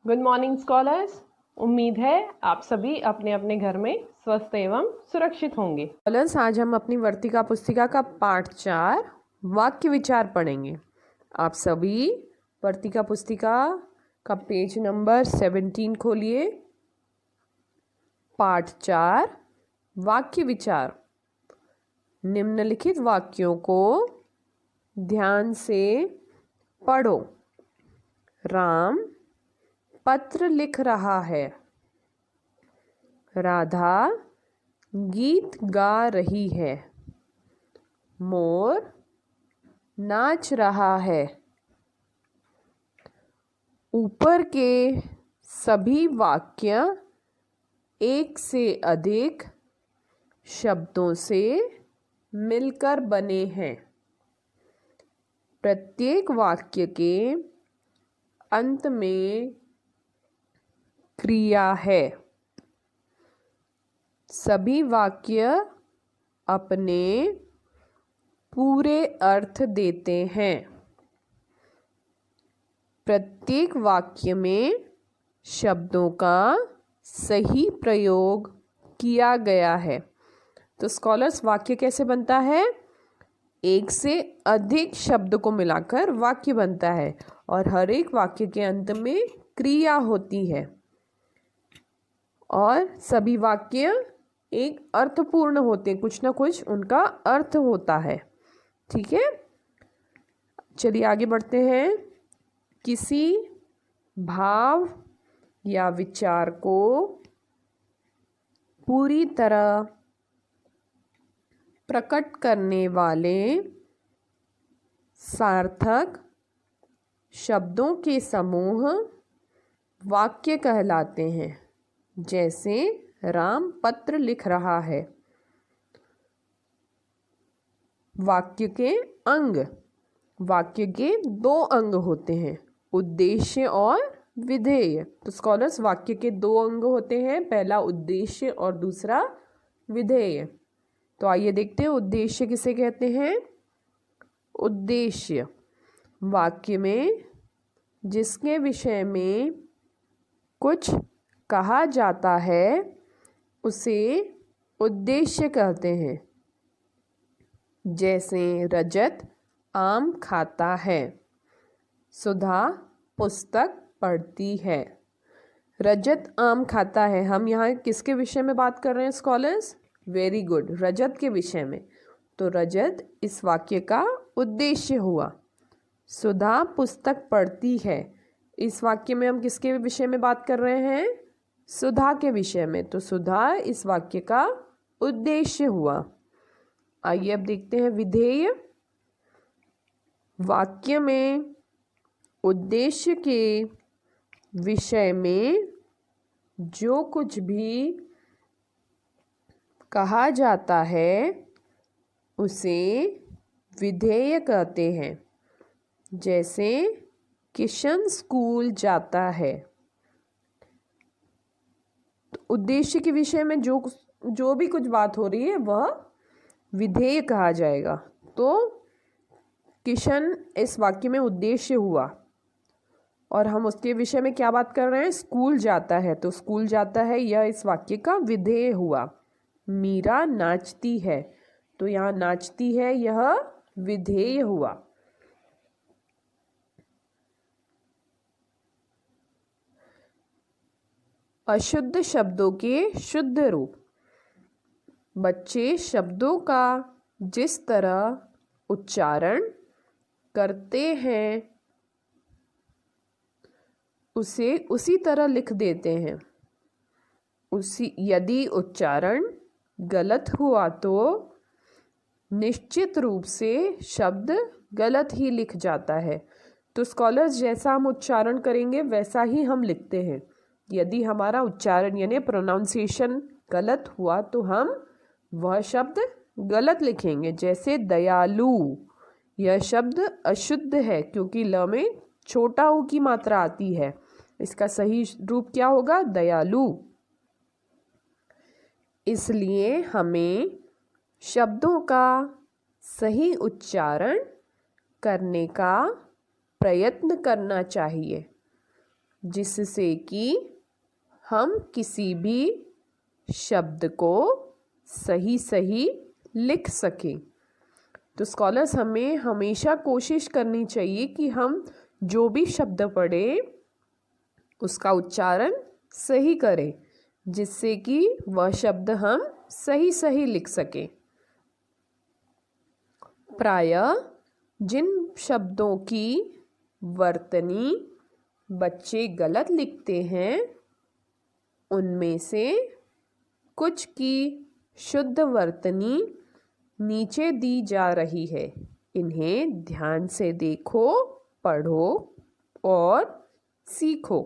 Good morning scholars. उम्मीद है आप सभी अपने अपने घर में स्वस्थ एवं सुरक्षित होंगे। स्कॉलर्स, आज हम अपनी वर्तिका पुस्तिका का पाठ 4 वाक्य विचार पढ़ेंगे। आप सभी वर्तिका पुस्तिका का पेज नंबर 17 खोलिए। पाठ 4 वाक्य विचार। निम्नलिखित वाक्यों को ध्यान से पढ़ो। राम पत्र लिख रहा है। राधा गीत गा रही है। मोर नाच रहा है। ऊपर के सभी वाक्य एक से अधिक शब्दों से मिलकर बने हैं। प्रत्येक वाक्य के अंत में क्रिया है। सभी वाक्य अपने पूरे अर्थ देते हैं। प्रत्येक वाक्य में शब्दों का सही प्रयोग किया गया है। तो स्कॉलर्स, वाक्य कैसे बनता है? एक से अधिक शब्द को मिलाकर वाक्य बनता है और हर एक वाक्य के अंत में क्रिया होती है और सभी वाक्य एक अर्थपूर्ण होते हैं, कुछ ना कुछ उनका अर्थ होता है। ठीक है, चलिए आगे बढ़ते हैं। किसी भाव या विचार को पूरी तरह प्रकट करने वाले सार्थक शब्दों के समूह वाक्य कहलाते हैं। जैसे राम पत्र लिख रहा है। वाक्य के अंग। वाक्य के 2 अंग होते हैं, उद्देश्य और विधेय। तो स्कॉलर्स, वाक्य के 2 अंग होते हैं, पहला उद्देश्य और दूसरा विधेय। तो आइए देखते हैं उद्देश्य किसे कहते हैं। उद्देश्य वाक्य में जिसके विषय में कुछ कहा जाता है उसे उद्देश्य कहते हैं। जैसे रजत आम खाता है। सुधा पुस्तक पढ़ती है। रजत आम खाता है। हम यहाँ किसके विषय में बात कर रहे हैं स्कॉलर्स? वेरी गुड, रजत के विषय में। तो रजत इस वाक्य का उद्देश्य हुआ। सुधा पुस्तक पढ़ती है। इस वाक्य में हम किसके विषय में बात कर रहे हैं? सुधा के विषय में। तो सुधा इस वाक्य का उद्देश्य हुआ। आइए अब देखते हैं विधेय। वाक्य में उद्देश्य के विषय में जो कुछ भी कहा जाता है उसे विधेय कहते हैं। जैसे किशन स्कूल जाता है। तो उद्देश्य के विषय में जो भी कुछ बात हो रही है वह विधेय कहा जाएगा। तो किशन इस वाक्य में उद्देश्य हुआ और हम उसके विषय में क्या बात कर रहे हैं? स्कूल जाता है। तो स्कूल जाता है यह इस वाक्य का विधेय हुआ। मीरा नाचती है। तो यहाँ नाचती है यह विधेय हुआ। अशुद्ध शब्दों के शुद्ध रूप। बच्चे शब्दों का जिस तरह उच्चारण करते हैं उसे उसी तरह लिख देते हैं। यदि उच्चारण गलत हुआ तो निश्चित रूप से शब्द गलत ही लिख जाता है। तो स्कॉलर्स, जैसा हम उच्चारण करेंगे वैसा ही हम लिखते हैं। यदि हमारा उच्चारण यानी प्रोनाउंसिएशन गलत हुआ तो हम वह शब्द गलत लिखेंगे। जैसे दयालु, यह शब्द अशुद्ध है क्योंकि ल में छोटा ऊ की मात्रा आती है। इसका सही रूप क्या होगा? दयालु। इसलिए हमें शब्दों का सही उच्चारण करने का प्रयत्न करना चाहिए। जिससे कि हम किसी भी शब्द को सही सही लिख सकें। तो स्कॉलर्स, हमें हमेशा कोशिश करनी चाहिए कि हम जो भी शब्द पढ़ें उसका उच्चारण सही करें, जिससे कि वह शब्द हम सही सही लिख सकें। प्रायः जिन शब्दों की वर्तनी बच्चे गलत लिखते हैं उनमें से कुछ की शुद्ध वर्तनी नीचे दी जा रही है। इन्हें ध्यान से देखो, पढ़ो और सीखो।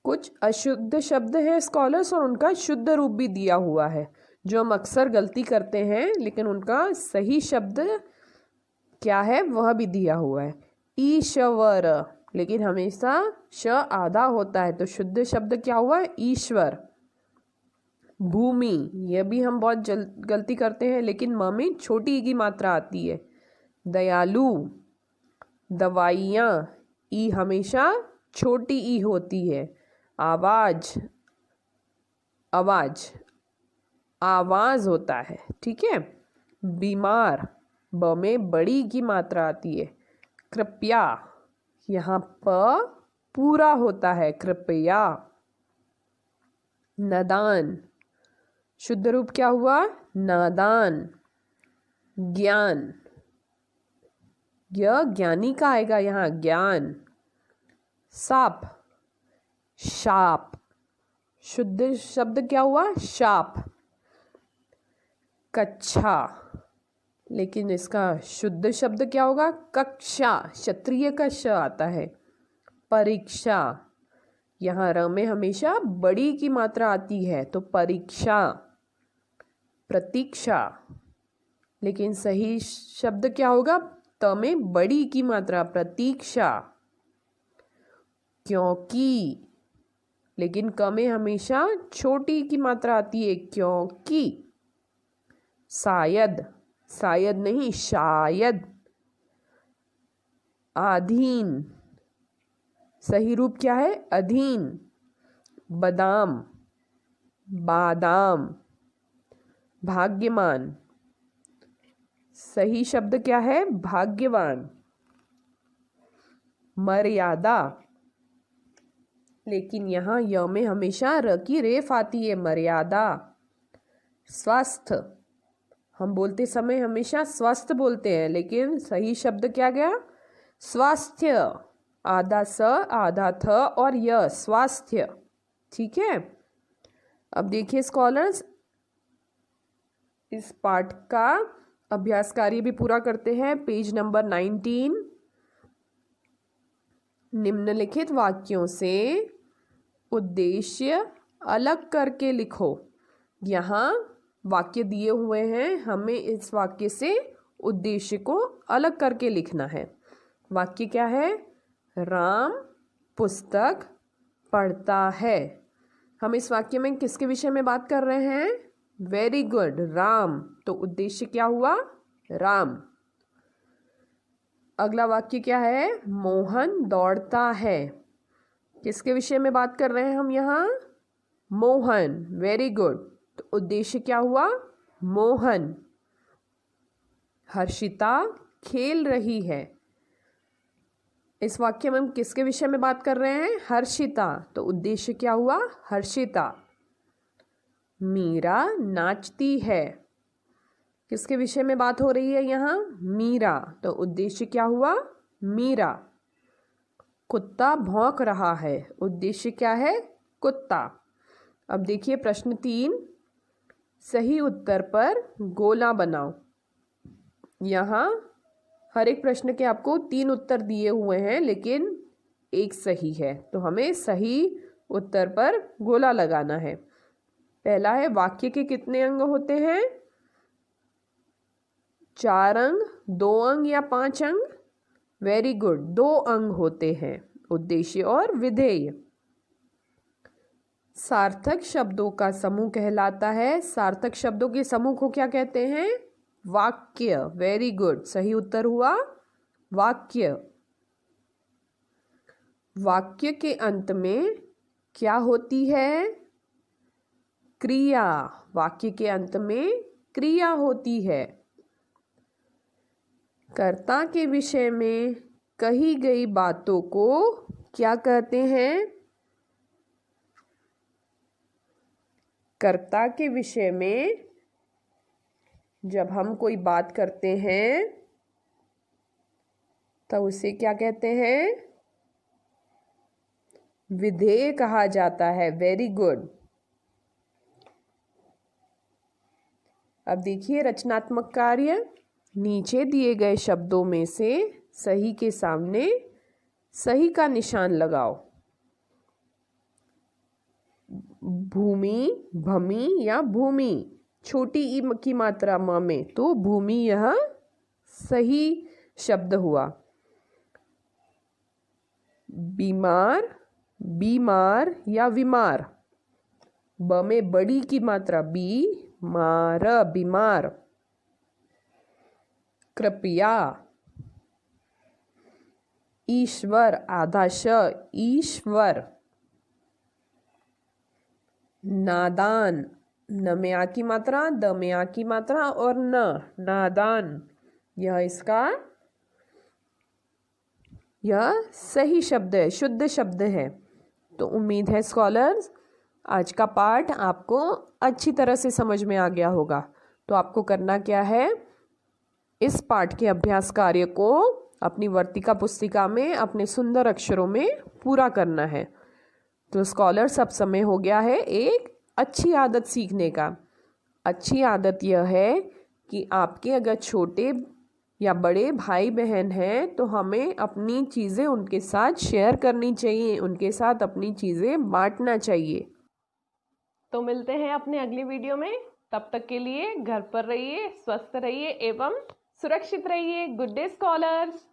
कुछ अशुद्ध शब्द हैं स्कॉलर्स और उनका शुद्ध रूप भी दिया हुआ है, जो हम अक्सर गलती करते हैं, लेकिन उनका सही शब्द क्या है वह भी दिया हुआ है। ईश्वर, लेकिन हमेशा श आधा होता है, तो शुद्ध शब्द क्या हुआ? ईश्वर। भूमि, यह भी हम बहुत गलती करते हैं, लेकिन म में छोटी ई की मात्रा आती है। दयालु, दवाइयाँ, ई हमेशा छोटी ई होती है। आवाज, आवाज आवाज होता है, ठीक है। बीमार, ब में बड़ी की मात्रा आती है। कृपया, यहाँ प पूरा होता है, कृपया। नादान, शुद्ध रूप क्या हुआ? नादान। ज्ञान, यह ज्ञानी का आएगा यहाँ, ज्ञान। साप, शाप, शुद्ध शब्द क्या हुआ? शाप। कक्षा, लेकिन इसका शुद्ध शब्द क्या होगा? कक्षा, क्षत्रिय का श आता है। परीक्षा, यहाँ र में हमेशा बड़ी की मात्रा आती है, तो परीक्षा। प्रतीक्षा, लेकिन सही शब्द क्या होगा? त में बड़ी की मात्रा, प्रतीक्षा। क्योंकि, लेकिन क में हमेशा छोटी की मात्रा आती है, क्योंकि। शायद, शायद नहीं शायद। अधीन, सही रूप क्या है? अधीन। बादाम, बादाम। भाग्यमान, सही शब्द क्या है? भाग्यवान। मर्यादा, लेकिन यहाँ य में हमेशा र की रेफ आती है, मर्यादा। स्वस्थ, हम बोलते समय हमेशा स्वस्थ बोलते हैं, लेकिन सही शब्द क्या गया? स्वास्थ्य, आधा स आधा थ और य, स्वास्थ्य, ठीक है। अब देखिए स्कॉलर्स, इस पाठ का अभ्यास कार्य भी पूरा करते हैं। Page number 19। निम्नलिखित वाक्यों से उद्देश्य अलग करके लिखो। यहाँ वाक्य दिए हुए हैं, हमें इस वाक्य से उद्देश्य को अलग करके लिखना है। वाक्य क्या है? राम पुस्तक पढ़ता है। हम इस वाक्य में किसके विषय में बात कर रहे हैं? Very good, Ram. तो उद्देश्य क्या हुआ? राम। अगला वाक्य क्या है? मोहन दौड़ता है। किसके विषय में बात कर रहे हैं हम यहाँ? Mohan, very good. तो उद्देश्य क्या हुआ? मोहन। हर्षिता खेल रही है। इस वाक्य में हम किसके विषय में बात कर रहे हैं? हर्षिता। तो उद्देश्य क्या हुआ? हर्षिता। मीरा नाचती है। किसके विषय में बात हो रही है यहाँ? मीरा। तो उद्देश्य क्या हुआ? मीरा। कुत्ता भौंक रहा है। उद्देश्य क्या है? कुत्ता। अब देखिए प्रश्न 3, सही उत्तर पर गोला बनाओ। यहाँ हर एक प्रश्न के आपको 3 उत्तर दिए हुए हैं, लेकिन एक सही है, तो हमें सही उत्तर पर गोला लगाना है। पहला है, वाक्य के कितने अंग होते हैं? 4 अंग, 2 अंग या 5 अंग? वेरी गुड, 2 अंग होते हैं, उद्देश्य और विधेय। सार्थक शब्दों का समूह कहलाता है। सार्थक शब्दों के समूह को क्या कहते हैं? वाक्य। वेरी गुड, सही उत्तर हुआ वाक्य। वाक्य के अंत में क्या होती है? क्रिया। वाक्य के अंत में क्रिया होती है। कर्ता के विषय में कही गई बातों को क्या कहते हैं? कर्ता के विषय में जब हम कोई बात करते हैं तो उसे क्या कहते हैं? विधेय कहा जाता है। Very good. अब देखिए रचनात्मक कार्य। नीचे दिए गए शब्दों में से सही के सामने सही का निशान लगाओ। भूमि, भमी या भूमि, छोटी ई की मात्रा म में, तो भूमि यह सही शब्द हुआ। बीमार, बीमार या विमार, ब में बड़ी की मात्रा बी, मार, बीमार। कृपया। ईश्वर, आधा श, ईश्वर। नादान, न में आ की मात्रा, द में आ की मात्रा और न, नादान, यह सही शब्द है, शुद्ध शब्द है। तो उम्मीद है स्कॉलर्स आज का पाठ आपको अच्छी तरह से समझ में आ गया होगा। तो आपको करना क्या है, इस पाठ के अभ्यास कार्य को अपनी वर्तिका पुस्तिका में अपने सुंदर अक्षरों में पूरा करना है। तो स्कॉलर्स अब समय हो गया है एक अच्छी आदत सीखने का। अच्छी आदत यह है कि आपके अगर छोटे या बड़े भाई बहन हैं तो हमें अपनी चीज़ें उनके साथ शेयर करनी चाहिए, उनके साथ अपनी चीज़ें बांटना चाहिए। तो मिलते हैं अपने अगले वीडियो में। तब तक के लिए घर पर रहिए, स्वस्थ रहिए एवं सुरक्षित रहिए। Good day scholars.